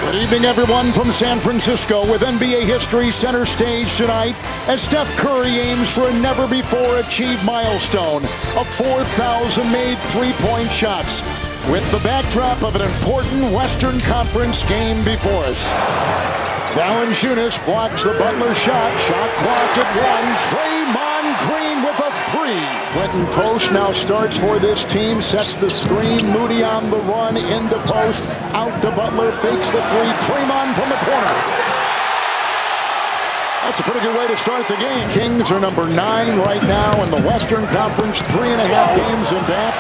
Good evening, everyone, from San Francisco with NBA history center stage tonight as Steph Curry aims for a never-before-achieved milestone of 4,000 made three-point shots with the backdrop of an important Western Conference game before us. Valanciunas blocks the Butler shot. Shot clock at 1. Draymond Green with a three. Quentin Post now starts for this team. Sets the screen. Moody on the run. Into Post. Out to Butler. Fakes the three. Draymond from the corner. That's a pretty good way to start the game. Kings are number 9 right now in the Western Conference. 3.5 games in back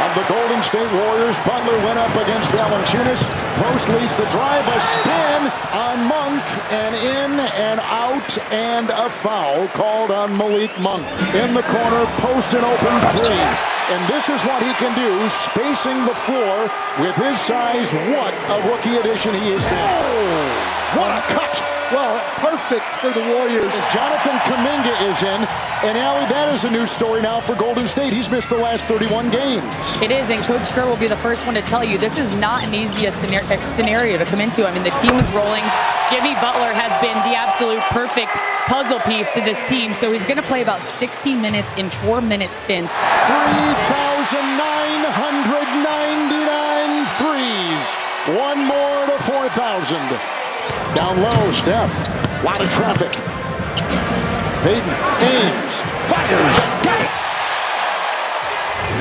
of the Golden State Warriors. Butler went up against Valanciunas. Post leads the drive. A spin on Monk. And in and out. And a foul called on Malik Monk. In the corner. Post an open three. And this is what he can do. Spacing the floor with his size. What a rookie addition he is now. What a cut. Well, perfect for the Warriors. Jonathan Kuminga is in. And Allie, that is a new story now for Golden State. He's missed the last 31 games. It is, and Coach Kerr will be the first one to tell you this is not an easy scenario to come into. I mean, the team is rolling. Jimmy Butler has been the absolute perfect puzzle piece to this team, so he's going to play about 16 minutes in 4-minute stints. 3,999 threes. One more to 4,000. Down low, Steph. Lot of traffic. Payton aims, fires, got it.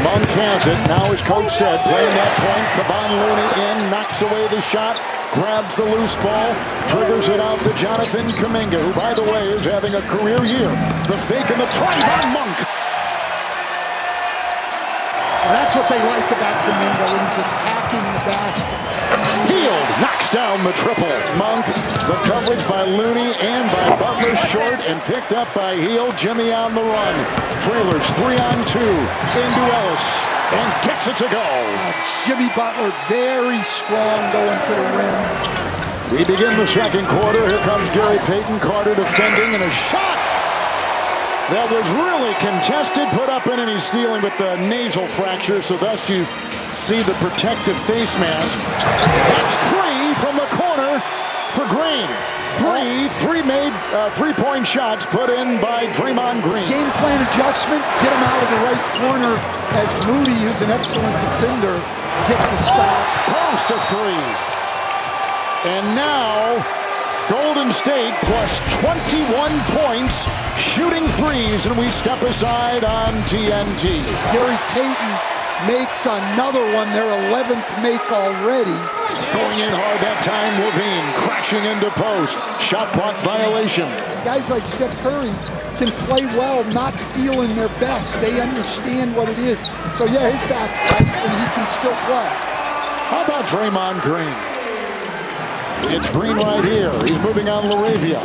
Monk has it. Now, as coach said, playing that point. Kevon Looney in, knocks away the shot, grabs the loose ball, triggers it out to Jonathan Kuminga, who, by the way, is having a career year. The fake and the drive on Monk. Well, that's what they like about Kuminga when he's attacking the basket. Hield knocks down the triple. Monk, the coverage by Looney and by Butler, short and picked up by Hield. Jimmy on the run. Trailers 3-on-2 into Ellis and kicks it to go. Jimmy Butler very strong going to the rim. We begin the second quarter. Here comes Gary Payton. Carter defending and a shot that was really contested, put up in, and he's dealing with the nasal fracture, so thus you see the protective face mask. That's 3 from the corner for Green. Three-point shots put in by Draymond Green. Game plan adjustment, get him out of the right corner as Moody, who's an excellent defender, gets a stop. Post a three. And now Golden State plus 21 points, shooting threes, and we step aside on TNT. Gary Payton makes another one, their 11th make already. Going in hard that time, Levine crashing into post. Shot clock violation. Guys like Steph Curry can play well, not feeling their best. They understand what it is. So yeah, his back's tight, and he can still play. How about Draymond Green? It's Green right here. He's moving on LaRavia.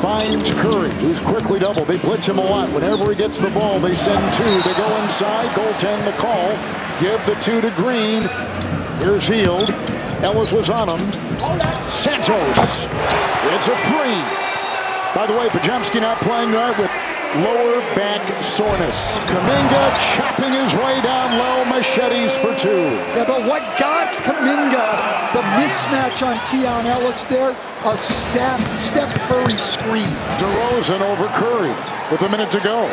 Finds Curry, who's quickly doubled. They blitz him a lot. Whenever he gets the ball, they send 2. They go inside, goaltend the call. Give the 2 to Green. Here's Hield. Ellis was on him. Santos. It's a 3. By the way, Pajemski not playing right with lower back soreness. Kuminga chopping his way down low. Machetes for 2. Yeah, but what got Kuminga, the mismatch on Keon Ellis there, a Steph Curry screen. DeRozan over Curry with a minute to go.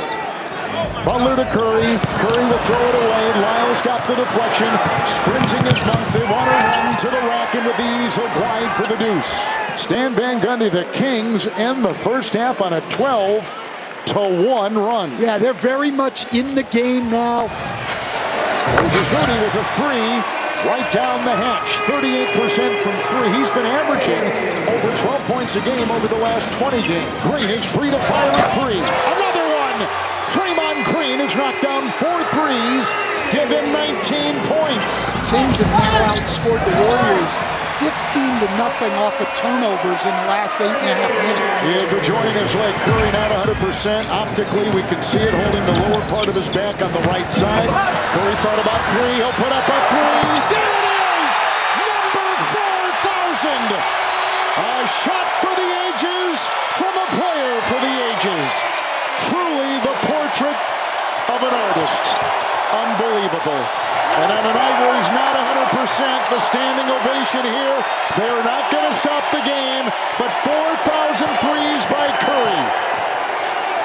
Butler to Curry. Curry will throw it away. Lyles got the deflection. Sprinting is Monk. They want to run to the rack, and with ease, he'll glide for the deuce. Stan Van Gundy, the Kings end the first half on a 12-1 run. Yeah, they're very much in the game now. This is Moody with a 3. Right down the hatch, 38% from 3. He's been averaging over 12 points a game over the last 20 games. Green is free to fire a 3. Another one! Draymond Green has knocked down 4 threes. Give him 19 points. Kings have now outscored the Warriors 15-0 off of turnovers in the last 8.5 minutes. If you're joining us late, Curry not 100%. Optically, we can see it holding the lower part of his back on the right side. Curry thought about 3. He'll put up a 3. There it is! Number 4,000! A shot for the ages from a player for the ages. Truly the portrait of an artist. Unbelievable. And on a night where he's not 100%, the standing ovation here, they're not going to but 4,000 threes by Curry.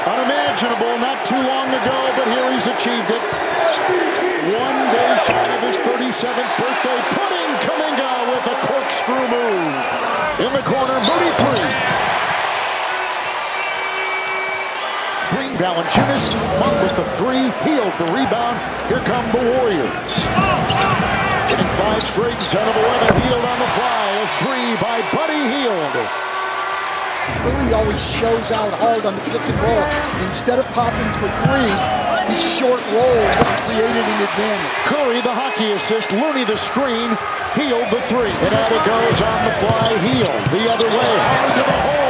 Unimaginable not too long ago, but here he's achieved it. 1 day shy of his 37th birthday, putting Kuminga with a corkscrew move. In the corner, Moody three. Screen, Valanciunas, Monk with the three, Hield the rebound. Here come the Warriors. Getting 5 straight and 10 of 11. Hield on the fly, a three by Buddy Hield. Curry always shows out hard on the pick and roll. Instead of popping for three, his short roll created an advantage. Curry the hockey assist, Looney the screen, Hield the three. And out it goes on the fly, Hield the other way, hard to the hole.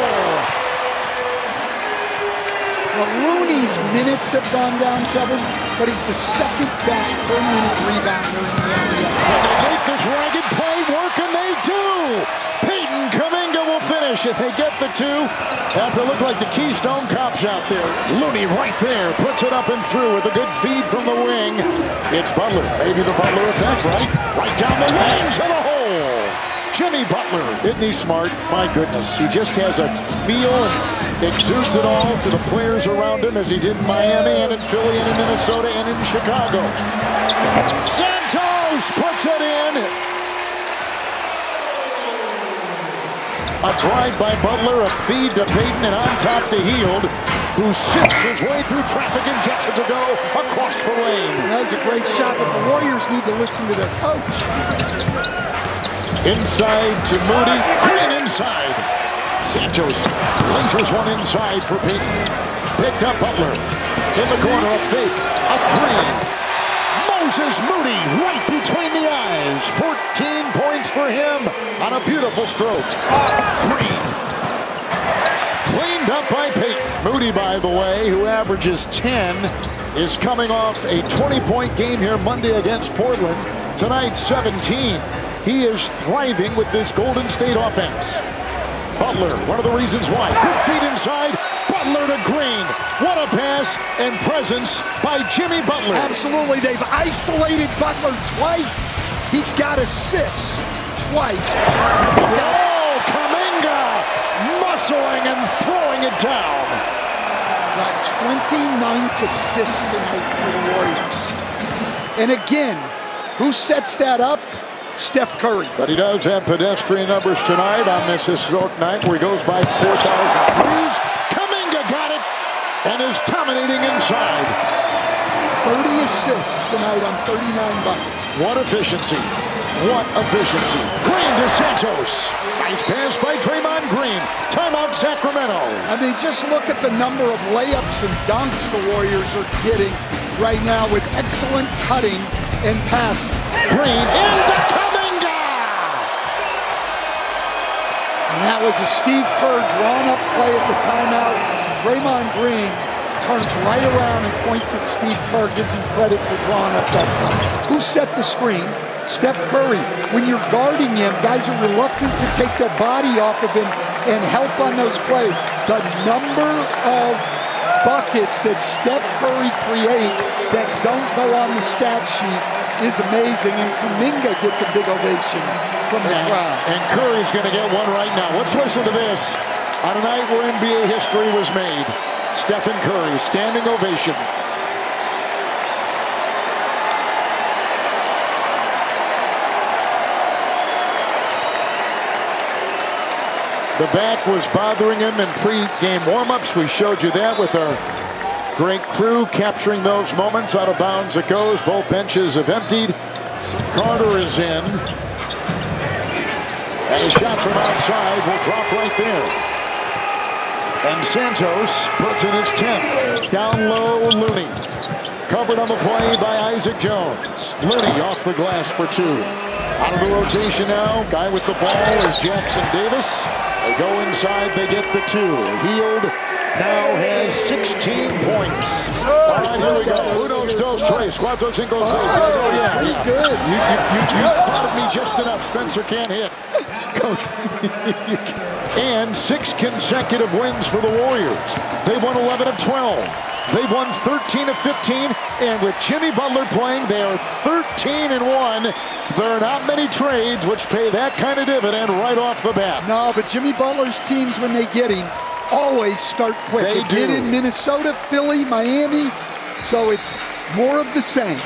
Well, Looney's minutes have gone down, Kevin, but he's the second best per minute rebounder in the NBA. Can they make this ragged play work? And they do! Peyton Kuminga will finish if they get the two. After it looked like the Keystone Cops out there. Looney right there, puts it up and through with a good feed from the wing. It's Butler, maybe the Butler effect, right? Right down the wing to the hole. Jimmy Butler, isn't he smart? My goodness, he just has a feel and exudes it all to the players around him as he did in Miami and in Philly and in Minnesota and in Chicago. Santos puts it in. A drive by Butler, a feed to Peyton, and on top to Hield, who sifts his way through traffic and gets it to go across the lane. That was a great shot, but the Warriors need to listen to their coach. Inside to Moody, Green inside. Santos lasers one inside for Peyton. Picked up Butler. In the corner, a fake, a three. Moses Moody right between the eyes. 14 points for him on a beautiful stroke. Green. Cleaned up by Peyton. Moody, by the way, who averages 10, is coming off a 20-point game here Monday against Portland. Tonight, 17. He is thriving with this Golden State offense. Butler, one of the reasons why. Good feet inside. Butler to Green. What a pass and presence by Jimmy Butler. Absolutely. They've isolated Butler twice. He's got assists twice. Kuminga muscling and throwing it down. Got 29th assist tonight for the Warriors. And again, who sets that up? Steph Curry. But he does have pedestrian numbers tonight on this historic night where he goes by 4,000 threes. Kuminga got it and is dominating inside. 30 assists tonight on 39 buckets. What efficiency. What efficiency. Green to Santos. Nice pass by Draymond Green. Timeout Sacramento. I mean, just look at the number of layups and dunks the Warriors are getting right now with excellent cutting and passing. Green into Kuminga. And that was a Steve Kerr drawn-up play at the timeout. Draymond Green turns right around and points at Steve Kerr, gives him credit for drawing up that play. Who set the screen? Steph Curry. When you're guarding him, guys are reluctant to take their body off of him and help on those plays. The number of buckets that Steph Curry creates that don't go on the stat sheet is amazing, and Kuminga gets a big ovation from the crowd. And Curry's going to get one right now. Let's listen to this. On a night where NBA history was made, Stephen Curry, standing ovation. The back was bothering him in pre-game warm-ups. We showed you that with our great crew capturing those moments. Out of bounds it goes. Both benches have emptied. Carter is in. And a shot from outside will drop right there. And Santos puts in his 10th. Down low, Looney. Covered on the play by Isaac Jones. Looney off the glass for two. Out of the rotation now. Guy with the ball is Jackson Davis. They go inside, they get the two. Hield now has 16 points. All right, here we go. Unos, dos, tres, cuatro, cinco, seis. Oh, yeah. Good. You prodded me just enough. Spencer can't hit. Coach. And 6 consecutive wins for the Warriors. They won 11 of 12. They've won 13 of 15, and with Jimmy Butler playing, they are 13-1. There are not many trades which pay that kind of dividend right off the bat. No, but Jimmy Butler's teams, when they get him, always start quick. They It did do. in Minnesota, Philly, Miami, so it's more of the same.